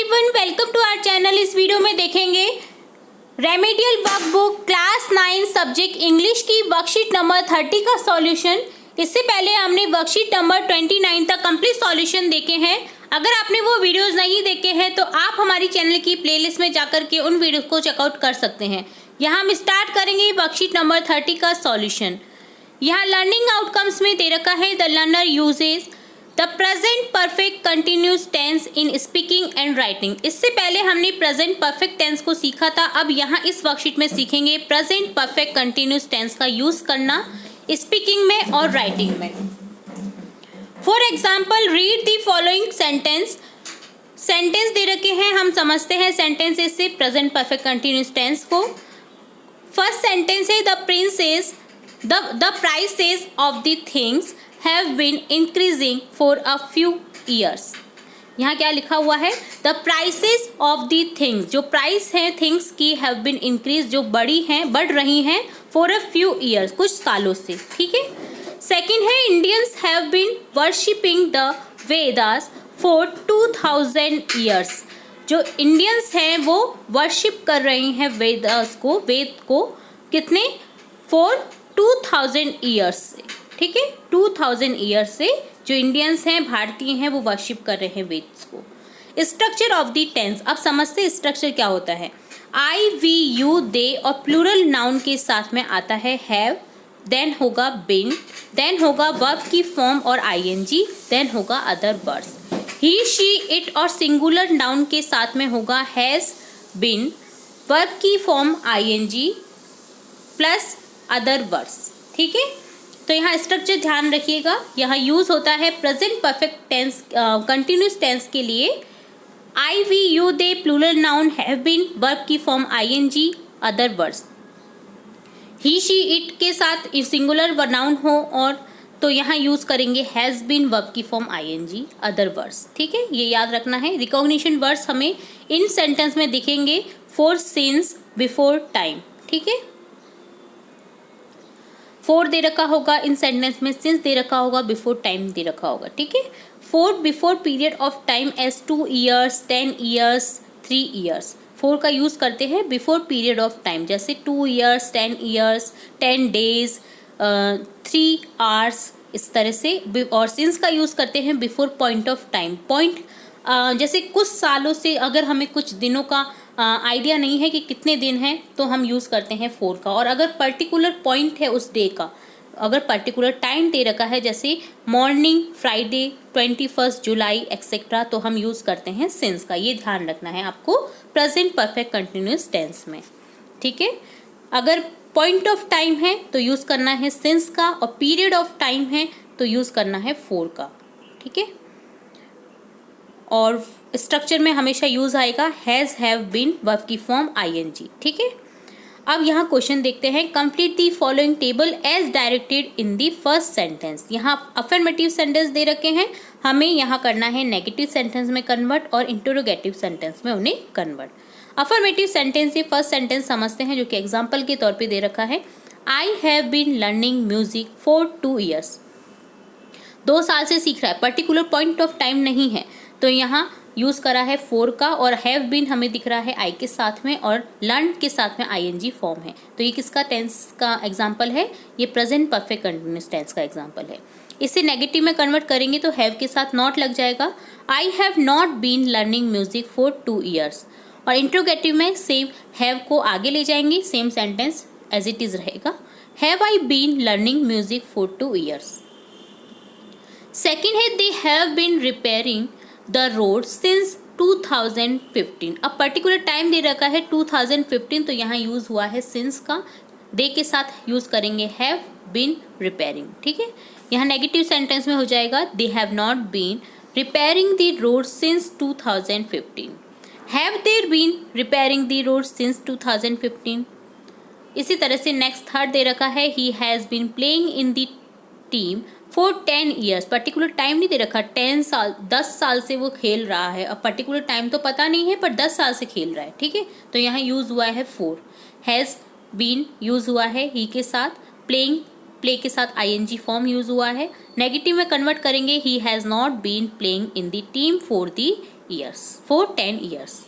Everyone, welcome to our channel. इस video में देखेंगे remedial workbook class 9 subject English की वर्कशीट नंबर 30 का सॉल्यूशन। इससे पहले हमने वर्कशीट नंबर 29 तक कंप्लीट सॉल्यूशन देखे हैं। अगर आपने वो वीडियोस नहीं देखे हैं तो आप हमारी चैनल की प्लेलिस्ट में जाकर के उन वीडियोस को चेकआउट कर सकते हैं। यहाँ हम स्टार्ट करेंगे वर्कशीट नंबर 30 का सॉल्यूशन। यहाँ लर्निंग आउटकम्स में दे रखा है the learner uses the present perfect continuous tense in speaking and writing. इससे पहले हमने प्रेजेंट परफेक्ट टेंस को सीखा था। अब यहाँ इस वर्कशीट में सीखेंगे प्रेजेंट परफेक्ट कंटिन्यूस टेंस का यूज करना स्पीकिंग में और राइटिंग में। For example, read the following sentence. Sentence दे रखे हैं, हम समझते हैं सेंटेंसेस से प्रेजेंट परफेक्ट कंटिन्यूस टेंस को। फर्स्ट सेंटेंस है the princes the prices of the things have been increasing for a few years। यहाँ क्या लिखा हुआ है? The prices of the things, जो प्राइस है थिंग्स की have been increased, जो बढ़ रही हैं for a few years, कुछ सालों से। ठीक है। सेकेंड है Indians have been worshipping the Vedas for 2000 years। जो इंडियंस हैं वो वर्शिप कर रहे हैं वेदास को, वेद को कितने? for 2000 years से। ठीक है, 2000 ईयर से जो इंडियंस हैं, भारतीय हैं, वो वर्शिप कर रहे हैं वेद्स को। स्ट्रक्चर ऑफ द टेंस, अब समझते स्ट्रक्चर क्या होता है। आई, वी, यू, दे और प्लूरल नाउन के साथ में आता है हैव, देन होगा बीन, देन होगा वर्ब की फॉर्म और आईएनजी, देन होगा other words. He, she, it और सिंगुलर नाउन के साथ में होगा हैज, बीन, वर्ब की form ING plus other words. ठीक है, तो यहाँ स्ट्रक्चर ध्यान रखिएगा। यहाँ यूज होता है present perfect tense continuous tense के लिए I, we, you, they, plural noun have been, verb की form ING, other words. He, she, it के साथ सिंगुलर नाउन हो और तो यहाँ यूज करेंगे हैज बीन, वर्ब की फॉर्म आईएनजी, अदर वर्ड्स। ठीक है, ये याद रखना है। रिकॉग्निशन वर्ड्स हमें इन सेंटेंस में दिखेंगे फॉर, सिंस, बिफोर, टाइम। ठीक है, फोर दे रखा होगा इन सेंटेंस में, सिंस दे रखा होगा, बिफोर टाइम दे रखा होगा। ठीक है, for before period of time as 2 years, 10 years, 3 years। For का यूज करते हैं बिफोर पीरियड ऑफ टाइम, जैसे 2 years, 10 years, 10 days, 3 hours, इस तरह से। और सिंस का यूज करते हैं before point of time. Point जैसे कुछ सालों से अगर हमें कुछ दिनों का आइडिया नहीं है कि कितने दिन हैं, तो हम यूज़ करते हैं फोर का। और अगर पर्टिकुलर पॉइंट है उस डे का, अगर पर्टिकुलर टाइम दे रखा है जैसे मॉर्निंग फ्राइडे 21 जुलाई एक्सेट्रा, तो हम यूज़ करते हैं सिंस का। ये ध्यान रखना है आपको प्रेजेंट परफेक्ट कंटिन्यूस टेंस में। ठीक है, अगर पॉइंट ऑफ टाइम है तो यूज़ करना है सिंस का, और पीरियड ऑफ टाइम है तो यूज़ करना है फोर का। ठीक है, और स्ट्रक्चर में हमेशा यूज आएगा हैज, हैव बीन, वर्ब की फॉर्म आईएनजी। ठीक है, अब यहाँ क्वेश्चन देखते हैं। Complete the following table as directed in the first sentence. यहाँ अफर्मेटिव सेंटेंस दे रखे हैं, हमें यहाँ करना है नेगेटिव सेंटेंस में कन्वर्ट और इंटरोगेटिव सेंटेंस में उन्हें कन्वर्ट। अफर्मेटिव सेंटेंस ये फर्स्ट सेंटेंस समझते हैं, जो कि एग्जाम्पल के तौर पर दे रखा है। I have been learning music for 2 years। 2 साल से सीख रहा है, पर्टिकुलर पॉइंट ऑफ टाइम नहीं है, तो यहाँ यूज़ करा है फोर का। और हैव बीन हमें दिख रहा है आई के साथ में, और लर्न के साथ में आईएनजी फॉर्म है। तो ये किसका टेंस का एग्जाम्पल है? ये प्रेजेंट परफेक्ट कंटिन्यूस टेंस का एग्जाम्पल है। इसे नेगेटिव में कन्वर्ट करेंगे तो हैव के साथ नॉट लग जाएगा। I have not been learning music for 2 years। और इंट्रोगेटिव में सेम हैव को आगे ले जाएंगे, same sentence as it is रहेगा। Have I been learning music for 2 years। Second है they have been repairing the road since 2015। अब particular time दे रखा है 2015, तो यहाँ यूज हुआ है सिंस का। दे के साथ यूज करेंगे हैव बीन रिपेयरिंग। ठीक है, यहाँ नेगेटिव सेंटेंस में हो जाएगा they have not been repairing the road since 2015। Have their been repairing the road since 2015। इसी तरह से नेक्स्ट थर्ड दे रखा है he has been playing in the team for 10 years। Particular time नहीं दे रखा, 10 साल, 10 साल से वो खेल रहा है। अब पर्टिकुलर टाइम तो पता नहीं है, पर 10 साल से खेल रहा है। ठीक है, तो यहाँ यूज हुआ है फोर। हैज़ बीन यूज हुआ है ही के साथ, प्लेइंग, प्ले के साथ आईएनजी फॉर्म यूज हुआ है। नेगेटिव में कन्वर्ट करेंगे he has not been playing in the team for 10 years.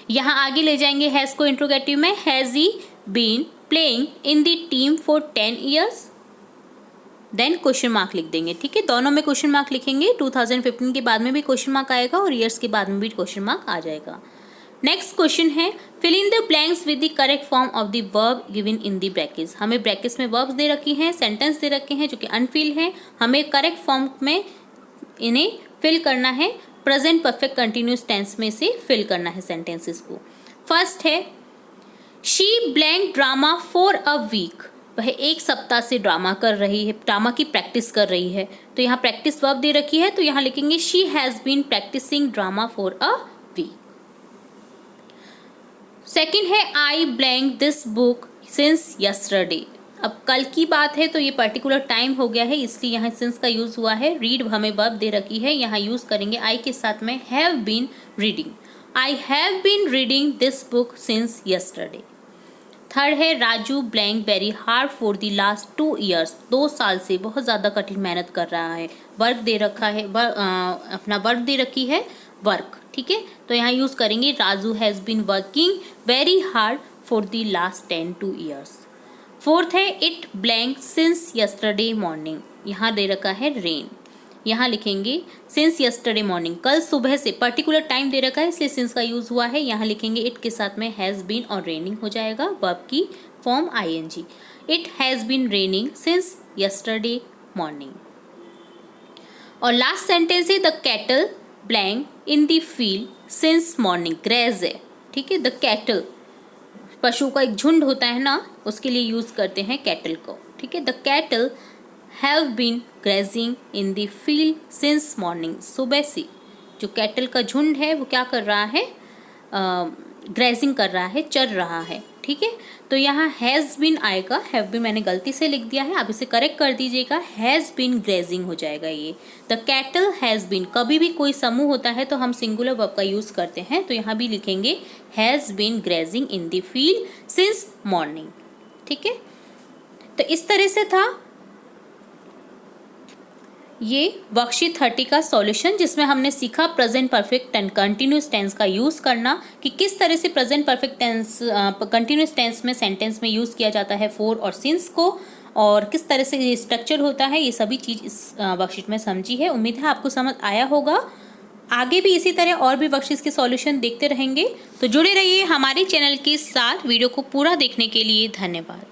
यहाँ आगे ले जाएंगे हैज़ को इंट्रोगेटिव में, has he been playing in the team for 10 years, then question mark लिख देंगे। ठीक है, दोनों में क्वेश्चन मार्क लिखेंगे। 2015 के बाद में भी क्वेश्चन मार्क आएगा और ईयर्स के बाद में भी क्वेश्चन मार्क आ जाएगा। नेक्स्ट क्वेश्चन है fill in the blanks with the correct form of the verb given in the brackets. हमें ब्रैकेट्स में वर्ब्स दे रखी हैं, सेंटेंस दे रखे हैं जो कि अनफिल हैं, हमें करेक्ट फॉर्म में इन्हें फिल करना है। प्रेजेंट परफेक्ट कंटिन्यूस टेंस में से फिल करना है सेंटेंसेस को। फर्स्ट है she blank drama for a week. वह एक सप्ताह से ड्रामा कर रही है, ड्रामा की प्रैक्टिस कर रही है। तो यहाँ प्रैक्टिस वर्ब दे रखी है, तो यहाँ लिखेंगे she has been practising drama for a week. Second है I blank this book since yesterday. अब कल की बात है तो ये पर्टिकुलर टाइम हो गया है, इसलिए यहाँ सिंस का यूज़ हुआ है। रीड हमें वर्ब दे रखी है, यहाँ यूज़ करेंगे आई के साथ में have been reading. I have been reading this book since yesterday. Third है Raju blank very hard for the last 2 years. 2 साल से बहुत ज़्यादा कठिन मेहनत कर रहा है। वर्क दे रखा है, अपना वर्ब दे रखी है वर्क। ठीक है, तो यहाँ यूज़ करेंगे Raju has been working very hard for the last 2 years. Fourth है it blank since yesterday morning. यहाँ दे रखा है रेन, यहाँ लिखेंगे सिंस यस्टरडे मॉर्निंग, कल सुबह से, पर्टिकुलर टाइम दे रखा है इसलिए सिंस का यूज़ हुआ है। यहाँ लिखेंगे इट के साथ में हैज़ बीन और रेनिंग हो जाएगा, वर्ब की form ing। It has been raining since yesterday morning. और लास्ट सेंटेंस है the cattle blank in the field since morning. Graze है, ठीक है, द कैटल पशु का एक झुंड होता है ना, उसके लिए यूज़ करते हैं कैटल को। ठीक है, the cattle have been grazing in the field since morning. सुबह से जो कैटल का झुंड है वो क्या कर रहा है, ग्रेजिंग कर रहा है, चर रहा है। ठीक है, तो यहाँ हैज़ बीन आएगा, हैव बीन मैंने गलती से लिख दिया है, आप इसे करेक्ट कर दीजिएगा, हैज़ बीन ग्रेजिंग हो जाएगा ये। द कैटल हैज़ बीन, कभी भी कोई समूह होता है तो हम सिंगुलर वर्ब का यूज़ करते हैं, तो यहाँ भी लिखेंगे has been grazing in the field since morning. ठीक है, तो इस तरह से था ये वर्कशीट 30 का सॉल्यूशन, जिसमें हमने सीखा present perfect and continuous tense का यूज़ करना, कि किस तरह से present perfect tense continuous tense में सेंटेंस में यूज़ किया जाता है फॉर और सिंस को, और किस तरह से ये स्ट्रक्चर होता है, ये सभी चीज़ इस वर्कशीट में समझी है। उम्मीद है आपको समझ आया होगा। आगे भी इसी तरह और भी वर्कशीट्स के सॉल्यूशन देखते रहेंगे, तो जुड़े रहिए हमारे चैनल के साथ। वीडियो को पूरा देखने के लिए धन्यवाद।